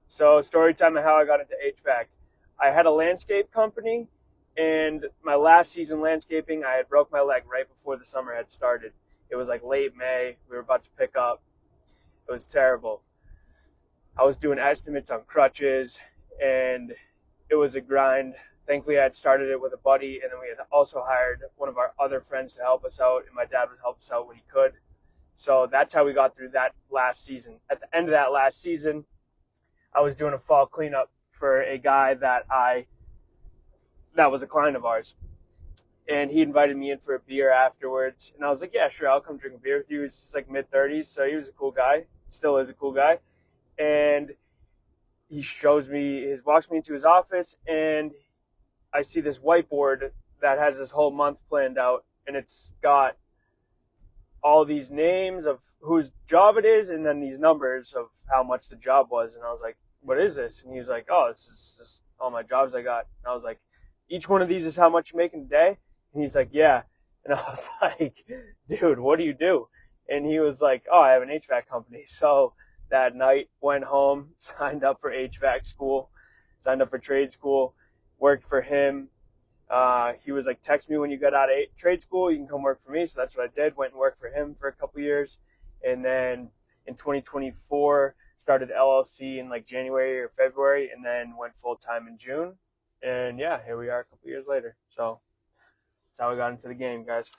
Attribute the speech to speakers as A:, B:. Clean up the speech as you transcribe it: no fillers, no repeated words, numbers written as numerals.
A: So story time of how I got into HVAC. I had a landscape company, and my last season landscaping, I had broke my leg right before the summer had started. It was like late May. We were about to pick up. It was terrible. I was doing estimates on crutches, and it was a grind. Thankfully, I had started it with a buddy, and then we had also hired one of our other friends to help us out, and my dad would help us out when he could. So that's how we got through that last season. At the end of that last season, I was doing a fall cleanup for a guy that was a client of ours, and he invited me in for a beer afterwards. And I was like, "Yeah, sure, I'll come drink a beer with you." He's just like mid-30s, so he was a cool guy. Still is a cool guy. And he shows me, he walks me into his office, and I see this whiteboard that has this whole month planned out, and it's got all these names of whose job it is, and then these numbers of how much the job was. And I was like, "What is this?" And he was like, "Oh, this is just all my jobs I got." And I was like, "Each one of these is how much you make in a day?" And he's like, "Yeah." And I was like, "Dude, what do you do?" And he was like, "Oh, I have an HVAC company." So that night, went home, signed up for HVAC school, signed up for trade school, worked for him. He was like, "Text me when you get out of trade school. You can come work for me." So that's what I did. Went and worked for him for a couple years, and then in 2024 started the LLC in like January or February, and then went full time in June. And yeah, here we are a couple years later. So that's how I got into the game, guys.